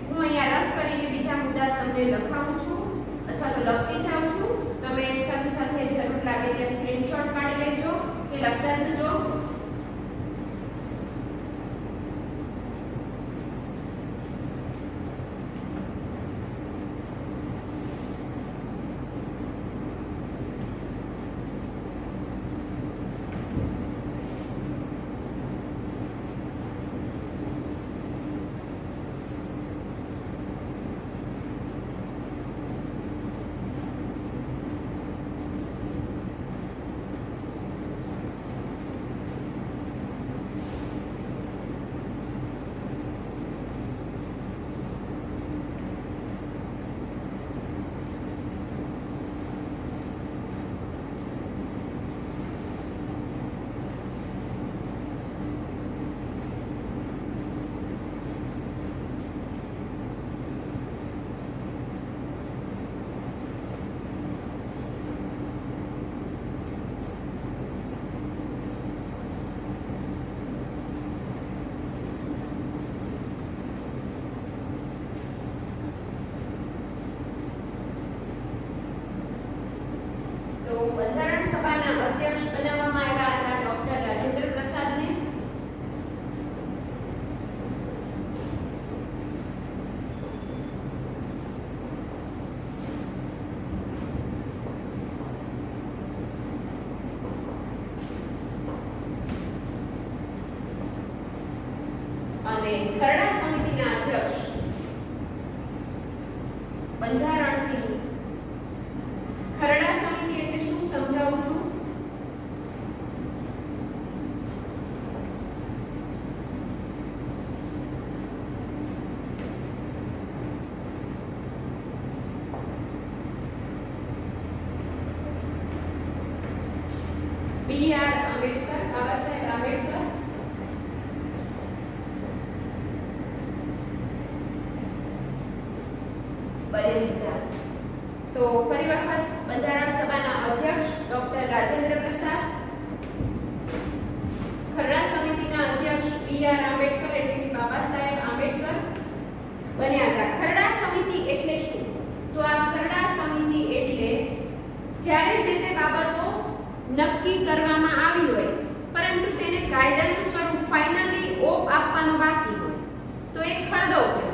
હું અહીંયા રફ કરીને બીજા મુદ્દા તમને લખાવું છું અથવા તો લખતી જાઉં છું. તમે સાથે સાથે જરૂર લાગે ત્યાં સ્ક્રીનશોટ પાડી લેજો કે લખતા જજો. તો બંધારણ સભાના અધ્યક્ષ બનાવવામાં આવ્યા હતા ડોક્ટર રાજેન્દ્ર પ્રસાદને. અને ખરડા સમિતિના અધ્યક્ષ બંધારણની ખરડા સમિતિ એટલે શું સમજાવું છું. B.R. આંબેડકર, બાબા સાહેબ આંબેડકર, તો ફરી વખત બંધારણ સભાના અધ્યક્ષ ડોક્ટર રાજેન્દ્ર પ્રસાદ, ખરડા સમિતિના અધ્યક્ષ B.R. આંબેડકર એટલે કે બાબા સાહેબ આંબેડકર બન્યા હતા. ખરડા સમિતિ એટલે શું? તો આ ખરડા સમિતિ એટલે જ્યારે જે તે બાબતો નક્કી કરવામાં આવી હોય પરંતુ તેને કાયદાનું સ્વરૂપ ફાઇનલી ઓપ આપવાનો બાકી હોય તો એ ખરડો કહેવાય.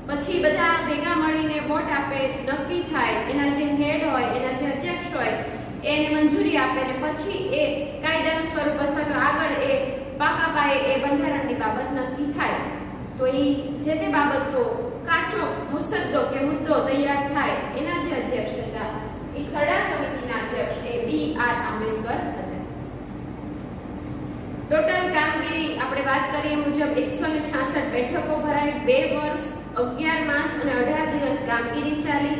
પછી બધા ભેગા મળીને વોટ આપે, નક્કી થાય, એના જે હેડ હોય એના જે અધ્યક્ષ હોય એને મંજૂરી આપે ને પછી એ કાયદાનું સ્વરૂપ અથવા તો આગળ એ પાકા પાયે એ બંધારણની બાબત નક્કી થાય. તો એ જે તે બાબતો કાચો મુસદ્દો કે મુદ્દો તૈયાર થાય એના જે અધ્યક્ષ હતા એ ખરડા સમિતિના અધ્યક્ષ એ B.R. આંબેડકર હતા. ટોટલ કામગીરી આપણે વાત કરીએ મુજબ 166 બેઠકો ભરાઈ, 2 વર્ષ 11 માસ અને 18 દિવસ કામગીરી ચાલી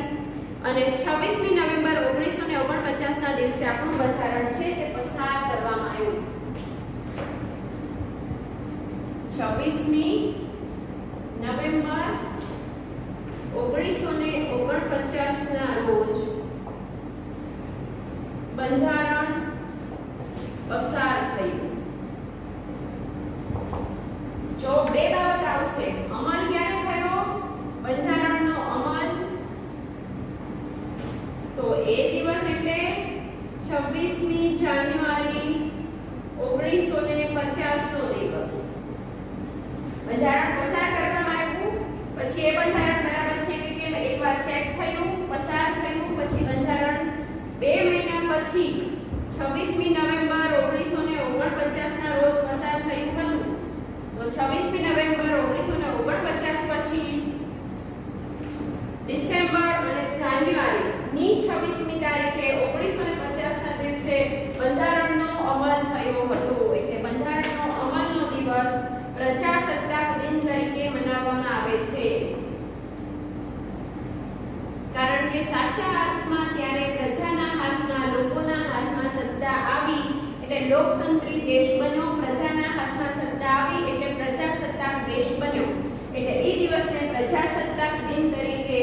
અને 26મી નવેમ્બર 1949 ના દિવસે આપણું બંધારણ છે તે પસાર કરવામાં આવ્યું. 26મી નવેમ્બર 1949 ના રોજ બંધારણ પસાર થયું. જો બે બાબત આવશે, અમલ ક્યારે થયો, બંધારણનો અમલ, તો એ દિવસ એટલે 26મી જાન્યુઆરી 1950 નો દિવસ. બંધારણ પસાર કરવામાં આવ્યું, પછી એ બંધારણ બરાબર છે કે કેમ એકવાર ચેક થયું, પસાર થયું, પછી બંધારણ 2 મહિના પછી 26મી નવેમ્બર 1949 ના રોજ પસાર થયું હતું. તો 26મી નવેમ્બર 1949 પછી ડિસેમ્બર અને જાન્યુઆરી ની 26મી તારીખે 1950 ના દિવસે બંધારણનો અમલ થયો હતો. એટલે બંધારણનો અમલનો દિવસ પ્રજાસત્તાક દિન તરીકે મનાવવામાં આવે છે. કારણ કે સાચા અર્થમાં ત્યારે પ્રજાના હાથમાં, લોકોના હાથમાં સત્તા આવી એટલે લોકતંત્રી દેશ બન્યો. પ્રજાના હાથમાં સત્તા આવી એટલે પ્રજાસત્તાક દેશ બન્યો. એટલે એ દિવસને પ્રજાસત્તાક દિન તરીકે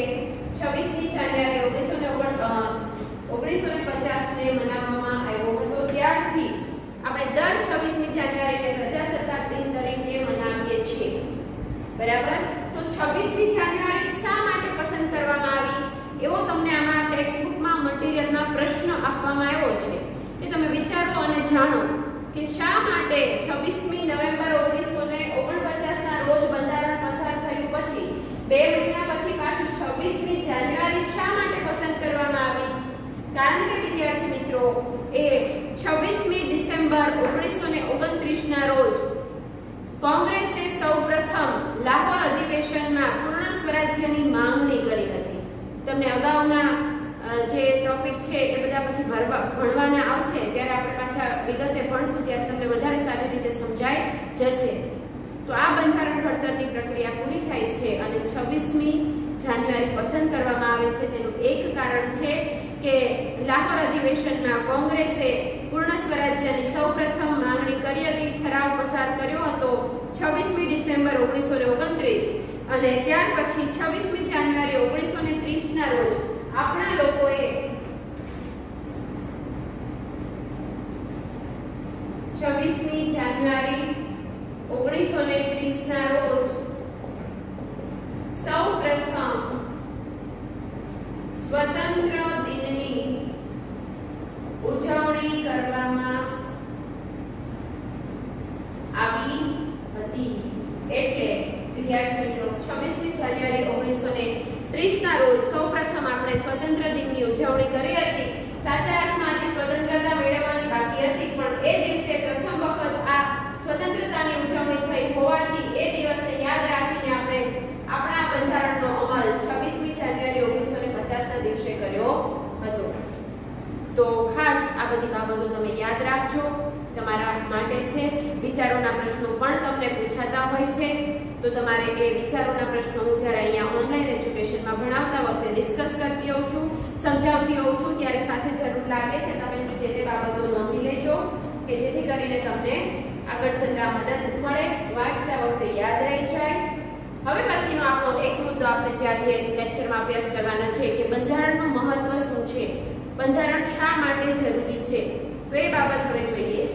26મી જાન્યુઆરી 1950 ને મનાવવામાં આવ્યો હતો. ત્યારથી આપણે દર 26મી જાન્યુઆરીને પ્રજાસત્તાક દિન તરીકે મનાવીએ છીએ. બરાબર? તો 26મી જાન્યુઆરી શા માટે પસંદ કરવામાં આવી એવો તમને આમાં ટેક્સ્ટ બુકમાં મટીરીયલમાં પ્રશ્ન આપવામાં આવ્યો છે. કે તમે વિચારો અને જાણો કે શા માટે 26મી નવેમ્બર 1949 ના રોજ બંધારણ પસાર થયું પછી 2 મહિના પછી પાછું 26મી જાન્યુઆરી શા માટે પસંદ કરવામાં આવી? કારણ કે વિદ્યાર્થી મિત્રો, એ 26મી ડિસેમ્બર 1929 ના રોજ કોંગ્રેસે સૌપ્રથમ લાહોર અધિવેશનમાં પૂર્ણ સ્વરાજ્યની માંગણી કરી હતી. તમને અગાઉના જે ટોપિક છે એ બધા પછી ભણવાના આવશે ત્યારે આપણે પાછા વિગતે ભણશું, ત્યારે તમને વધારે સારી રીતે સમજાઈ જશે. તો આ બંધારણ ઘડતરની પ્રક્રિયા પૂરી થાય છે અને 26મી જાન્યુઆરી પસંદ કરવામાં આવે છે. તેનું એક કારણ છે કે લાહોર અધિવેશનમાં કોંગ્રેસે પૂર્ણ સ્વરાજ્યની સૌપ્રથમ માંગણી કરી હતી, ઠરાવ પસાર કર્યો હતો 26મી ડિસેમ્બર 1929 અને ત્યાર પછી 26મી જાન્યુઆરી 1930 ના રોજ આપણા લોકોએ 26મી જાન્યુઆરી 1930 ના રોજ સૌપ્રથમ સ્વતંત્ર દિનની ઉજવણી કરવામાં આવી હતી. એટલે વિદ્યાર્થી મિત્રો, 26મી જાન્યુઆરી 1930 ના રોજ સૌપ્રથમ આપણે સ્વતંત્ર દિનની ઉજવણી કરી હતી. સાચા અર્થમાં સ્વતંત્રતા મેળવવાની બાકી હતી, પણ એ દિવસે પ્રથમ વખત આ સ્વતંત્રતાની ઉજવણી થઈ હોવાથી એ દિવસને યાદ રાખીને આપણે આપણા બંધારણનો અમલ 26મી જાન્યુઆરી 1950 ના દિવસે કર્યો હતો. તો ખાસ આ બધી બાબતો તમે યાદ રાખજો, તમારા માટે છે. વિચારોના પ્રશ્નો પણ તમને પૂછાતા હોય છે, તો તમારે એ વિચારોના પ્રશ્નો હું જ્યારે અહીંયા ઓનલાઈન એજ્યુકેશનમાં ભણાવતા વખતે ડિસ્કસ કરતી હોઉં છું, સમજાવતી હોઉં છું, ત્યારે સાથે જરૂર લાગે કે તમે જે તે બાબતો નોંધી લેજો કે જેથી કરીને તમને આગળ જતા મદદ મળે, વાંચતા વખતે યાદ રહી જાય. હવે પછીનો આપણો એક મુદ્દો આપણે જે આજે લેક્ચરમાં અભ્યાસ કરવાના છે કે બંધારણનું મહત્વ શું છે, બંધારણ શા માટે જરૂરી છે, તો એ બાબત હવે જોઈએ.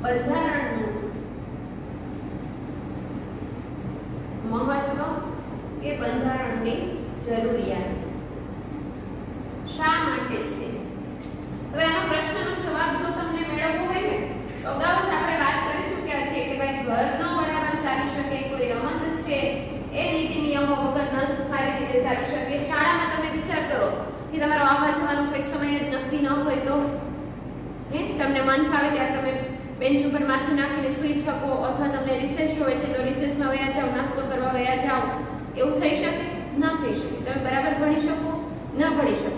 બંધારણનું મહત્વ કે બંધારણની જરૂરિયાત શા માટે છે? હવે આનો પ્રશ્નનો જવાબ જો તમને મેળવવો હોય ને તો અગાઉ જ આપણે વાત કરી ચૂક્યા છે કે ભાઈ ઘર ન બરાબર ચાલી શકે, કોઈ રમત છે એ નીતિ નિયમો વગર ન સારી રીતે ચાલી શકે. શાળામાં તમે વિચાર કરો કે તમારો આવવા જવાનો કોઈ સમય જ નક્કી ન હોય તો તમને મન ફાવે ત્યારે તમે બેન્ચ ઉપર માથું નાખીને સૂઈ શકો, અથવા તમને રિસેસ હોય છે તો રિસેસમાં વયા જાઓ, નાસ્તો કરવા વયા જાઓ. એવું થઈ શકે? ન થઈ શકે. તમે બરાબર ભણી શકો? ન ભણી શકો.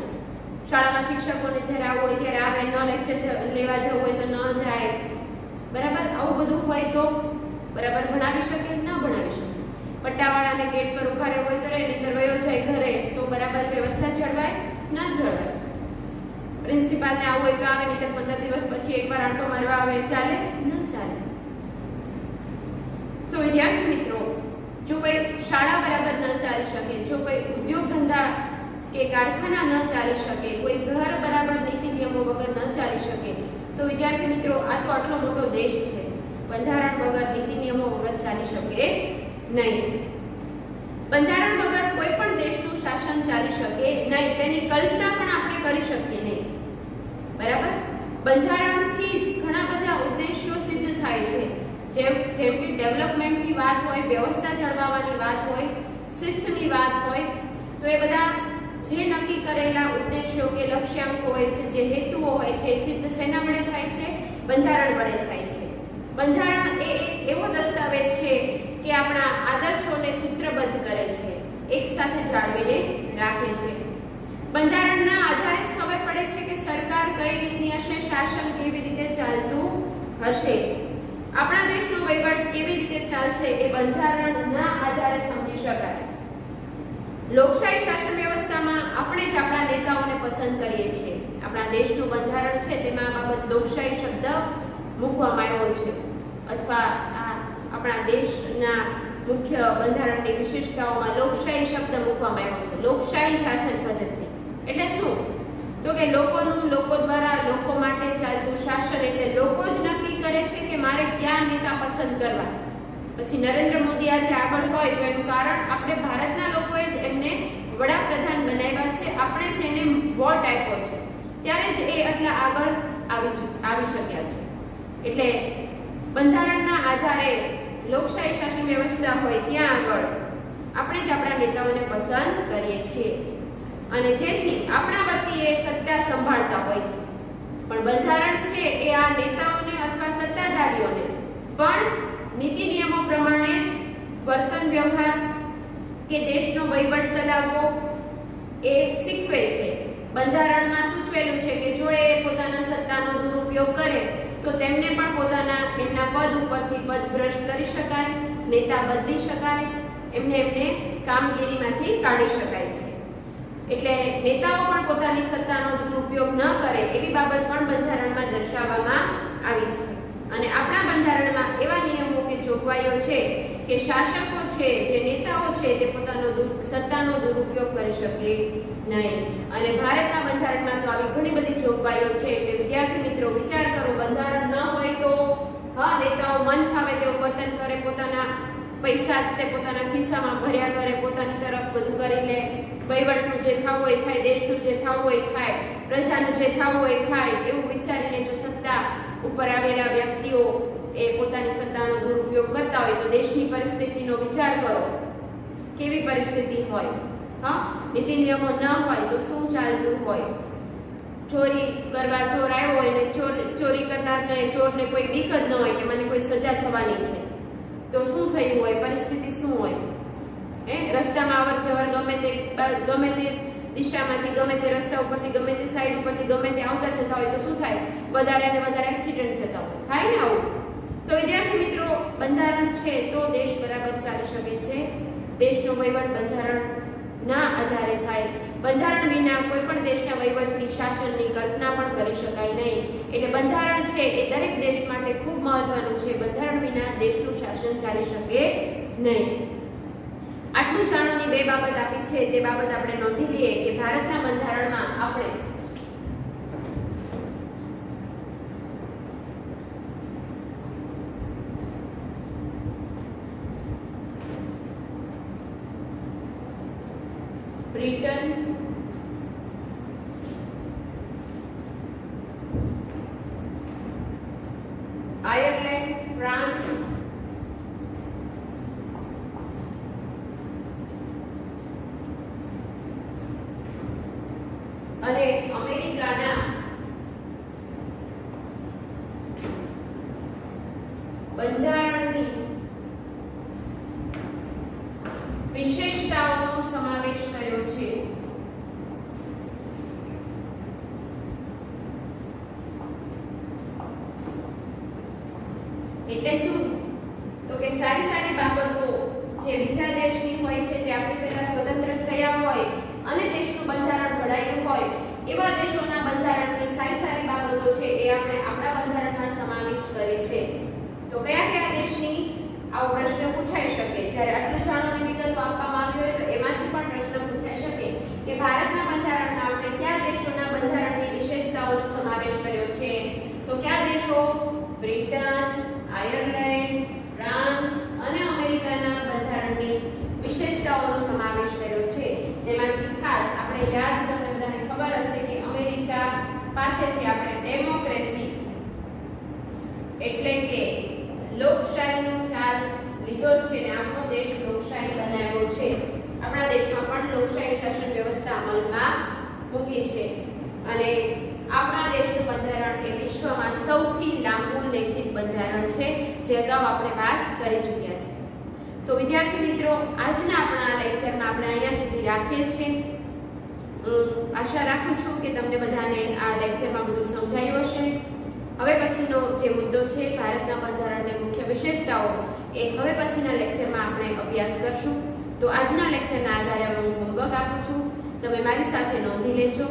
શાળામાં શિક્ષકોને જ્યારે આવવું હોય ત્યારે આવે, ન લેક્ચર લેવા જવું હોય તો ન જાય. બરાબર આવું બધું હોય તો બરાબર ભણાવી શકે? ન ભણાવી શકે. પટ્ટાવાળાને ગેટ પર ઉભા રહેવું હોય તો રે, નહીંતર વયો જાય ઘરે, તો બરાબર વ્યવસ્થા જળવાય? ન જળવાય. પ્રિન્સિપાલને આવું હોય તો આવે, નહીંતર 15 દિવસ પછી એકવાર આંટો મારવા આવે, ચાલે? ન ચાલે. તો વિદ્યાર્થી મિત્રો, જો કોઈ શાળા બરાબર ન ચાલી શકે, જો કોઈ ઉદ્યોગ ધંધા કે કારખાના ન ચાલી શકે, કોઈ ઘર બરાબર નીતિ નિયમો વગર ન ચાલી શકે, તો વિદ્યાર્થી મિત્રો આ તો આટલો મોટો દેશ છે, બંધારણ વગર નીતિ નિયમો વગર ચાલી શકે નહીં. બંધારણ વગર કોઈ પણ દેશનું શાસન ચાલી શકે નહીં, તેની કલ્પના પણ આપણે કરી શકીએ નહીં. બરાબર? બંધારણથી જ ઘણા બધા ઉદ્દેશ્યો સિદ્ધ થાય છે. જેમ કે ડેવલપમેન્ટની વાત હોય, વ્યવસ્થા જળવાવાની વાત હોય, શિસ્તની વાત હોય, તો એ બધા જે નક્કી કરેલા ઉદ્દેશ્યો કે લક્ષ્યાંકો હોય છે, જે હેતુઓ હોય છે, સિદ્ધ શેના વડે થાય છે? બંધારણ વડે થાય છે. બંધારણ એ એવો દસ્તાવેજ છે કે આપણા આદર્શોને સૂત્રબદ્ધ કરે છે, એક સાથે જાળવીને રાખે છે. બંધારણના આધારે જ ખબર પડે છે કે સરકાર કઈ રીતની હશે, શાસન કેવી રીતે ચાલતું હશે, આપણા દેશનો વહીવટ કેવી રીતે ચાલશે, એ બંધારણના આધારે સમજી શકાય. લોકશાહી શાસન વ્યવસ્થામાં આપણે જ આપણા નેતાઓને પસંદ કરીએ છીએ. આપણા દેશનું બંધારણ છે તેમાં આ બાબત લોકશાહી શબ્દ મૂકવામાં આવ્યો છે, અથવા આપણા દેશના મુખ્ય બંધારણની વિશેષતાઓમાં લોકશાહી શબ્દ મૂકવામાં આવ્યો છે. લોકશાહી શાસન પદ્ધતિ એટલે શું? તો કે લોકોનું, લોકો દ્વારા, લોકો માટે ચાલતું શાસન. એટલે લોકો જ નક્કી કરે છે કે મારે ક્યાં નેતા પસંદ કરવા. પછી નરેન્દ્ર મોદી આજે આગળ હોય તો એનું કારણ આપણે ભારતના લોકોએ જ એમને વડાપ્રધાન બનાવ્યા છે, આપણે જ એને વોટ આપ્યો છે, ત્યારે જ એ આટલા આગળ આવી શક્યા છે. એટલે બંધારણના આધારે લોકશાહી શાસન વ્યવસ્થા હોય ત્યાં આગળ આપણે જ આપણા નેતાઓને પસંદ કરીએ છીએ, અને જેથી આપણા વતી એ સત્તા સંભાળતા હોય છે. પણ બંધારણ છે એ આ નેતાઓને અથવા સત્તાધારીઓને પણ નીતિ નિયમો પ્રમાણે જ વર્તન વ્યવહાર કે દેશનો વહીવટ ચલાવવો એ શીખવે છે. બંધારણમાં સૂચવેલું છે કે જો એ પોતાના સત્તાનો દુરુપયોગ કરે તો તેમને પણ પોતાના એમના પદ ઉપરથી પદભ્રષ્ટ કરી શકાય, નેતા બદલી શકાય, એમને કામગીરીમાંથી કાઢી શકાય છે. એટલે નેતાઓ પણ પોતાની સત્તાનો દુરુપયોગ ન કરે એવી બાબત પણ બંધારણમાં દર્શાવવામાં આવી છે. અને આપણા બંધારણમાં એવા નિયમો કે જોગવાઈઓ છે કે શાસકો છે, જે નેતાઓ છે, તે પોતાનો સત્તાનો દુરુપયોગ કરી શકે નહીં. અને ભારતના બંધારણમાં તો આવી ઘણી બધી જોગવાઈઓ છે. એટલે વિદ્યાર્થી મિત્રો વિચાર કરો, બંધારણ ન હોય તો નેતાઓ મન ફાવે તેવું વર્તન કરે, પોતાના પૈસા તે પોતાના ખિસ્સામાં ભર્યા કરે, પોતાની તરફ બધું કરી લે, વહીવટનું જે થવું હોય થાય, દેશનું જે થવું હોય થાય, પ્રજાનું જે થવું હોય થાય, એવું વિચારીને જો સત્તા ઉપર આવેલા વ્યક્તિઓ એ પોતાની સત્તાનો દુરુપયોગ કરતા હોય તો દેશની પરિસ્થિતિનો વિચાર કરો, કેવી પરિસ્થિતિ હોય. નીતિ નિયમો ન હોય તો શું ચાલતું હોય. ચોરી કરવા ચોર આવ્યો હોય ને ચોરી કરનારને, ચોરને કોઈ બીક જ ન હોય કે મને કોઈ સજા થવાની છે, તો શું થયું હોય, પરિસ્થિતિ શું હોય. રસ્તામાં અવર જવર ગમે તે દિશામાંથી, ગમે તે રસ્તા ઉપરથી, ગમે તે સાઈડ ઉપરથી, ગમે તે આવતા જતા હોય તો શું થાય? વધારે ને વધારે એક્સિડન્ટ થતા હોય, થાય ને આવું. તો વિદ્યાર્થી મિત્રો, બંધારણ છે તો દેશ બરાબર ચાલી શકે છે. દેશનો વહીવટ બંધારણના આધારે થાય. બંધારણ વિના કોઈ પણ દેશના વહીવટની, શાસનની કલ્પના પણ કરી શકાય નહીં. એટલે બંધારણ છે એ દરેક દેશ માટે ખૂબ મહત્વનું છે. બંધારણ વિના દેશનું શાસન ચાલી શકે નહીં. આટલું જાણવાની બે બાબત આપી છે, તે બાબત આપણે નોંધી લઈએ કે ભારતના બંધારણમાં આપણે બ્રિટન, આયર્લેન્ડ, ફ્રાન્સ, અને અમેરિકાના બંધારણની વિશેષતાઓનો સમાવેશ થયો છે. એટલે શું? તો કે સારી સારી બાબતો જે બીજા દેશની હોય છે, જે આપણી પહેલા સ્વતંત્ર થયા હોય અને દેશનું બંધારણ ઘડાયું હોય, એવા દેશોના બંધારણની સારી બાબતો છે એ આપણે આપણા બંધારણમાં સમાવિષ્ટ કરી છે. તો કયા કયા દેશની આવો પ્રશ્ન પૂછાઈ શકે? જ્યારે આટલું જાણવાની વિગતો આપવામાં આવી હોય તો એમાંથી પણ પ્રશ્ન પૂછાઈ શકે કે ભારતના બંધારણમાં આપણે કયા દેશોના બંધારણની વિશેષતાઓનો સમાવેશ કર્યો છે. તો કયા દેશો? બ્રિટન, આયર્લેન્ડ, ફ્રાન્સ અને અમેરિકાના બંધારણની વિશેષતાઓનો સમાવેશ કર્યો છે. જેમાંથી ખાસ આપણે યાદ, તમને બધાને ખબર હશે કે અમેરિકા પાસેથી આપણે ડેમોક્રેસી એટલે કે લોકશાહીનો ખ્યાલ લીધો છે અને આપણો દેશ લોકશાહી બનાવ્યો છે. આપણા દેશમાં પણ લોકશાહી શાસન વ્યવસ્થા અમલમાં મૂકી છે અને આપણા દેશનું બંધારણ એ વિશ્વમાં સૌથી લાંબુ લેખિત બંધારણ છે, જે અગાઉ આપણે વાત કરી ચૂક્યા છે. તો વિદ્યાર્થી મિત્રો, આજના આપણા લેક્ચરમાં આપણે અહીંયા સુધી રાખીએ છીએ. આશા રાખું છું કે તમને બધાને આ લેક્ચરમાં બધું સમજાયું હશે. હવે પછીનો જે મુદ્દો છે ભારતના બંધારણની મુખ્ય વિશેષતાઓ, એ હવે પછીના લેક્ચરમાં આપણે અભ્યાસ કરશું. તો આજના લેક્ચરના આધારે હું હોમવર્ક આપું છું, તમે મારી સાથે નોંધી લેજો.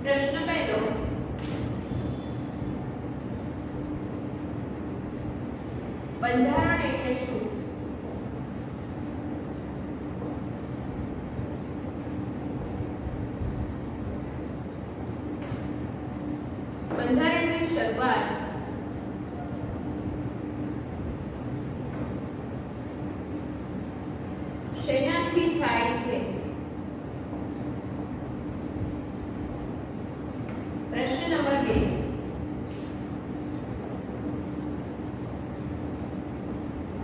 પ્રશ્ન પહેલો, બંધારણ એટલે શું? બંધારણની શરૂઆત શેનાથી થાય છે? પ્રશ્ન નંબર 2,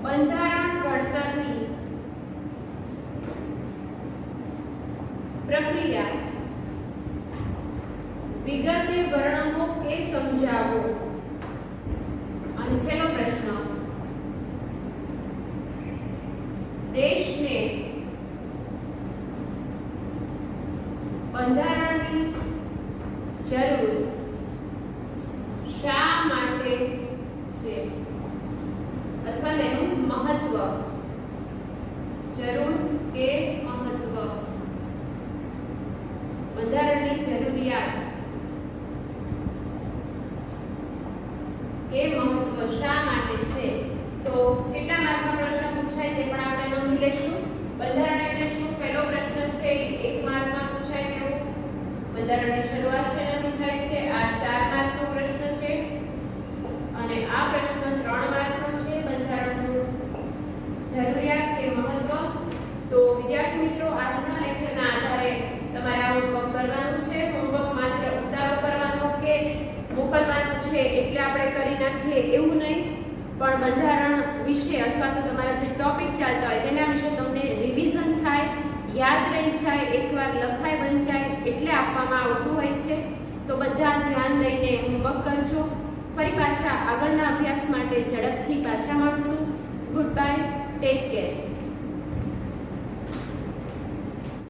બંધારણ ઘડતરની પ્રક્રિયા વિગતે વર્ણવો કે સમજાવો. અને છેલ્લો પ્રશ્ન, દેશને બંધારણની જરૂર શા માટે છે, અથવા તેનું મહત્વ, જરૂર કે મહત્વ, બંધારણની જરૂરિયાત કે મહત્વ શા માટે છે. તો કેટલા માર્કનો પ્રશ્ન પૂછાય તે પણ આપણે નોંધી લઈશું. બંધારણ એટલે શું? પહેલો પ્રશ્ન છે 1 માર્કમાં પૂછાય તેવો. બંધારણની શરૂઆત શેનાથી થાય છે? આ 4 માર્કનો પ્રશ્ન છે અને આ પ્રશ્ન 3 માર્કનો છે. બંધારણનું જરૂરિયાત કે મહત્વ. તો વિદ્યાર્થી મિત્રો, આજના લેક્ચરના આધારે તમારે આ હોમવર્ક કરવાનું છે. હોમવર્ક માત્ર ઉતારો કરવાનો કે મોકલવાનું છે એટલે આપણે કરી નાખીએ એવું નહીં, પણ બંધારણ વિશે અથવા તો તમારા જે ટોપિક ચાલતા હોય તેના વિશે તમને રિવિઝન થાય, યાદ રહી જાય, એકવાર લખાય વંચાય એટલે આપવામાં આવતું હોય છે. તો બધા ધ્યાન દઈને હોમવર્ક કરજો. ફરી પાછા આગળના અભ્યાસ માટે ઝડપથી પાછા મળશું. Good bye, take care.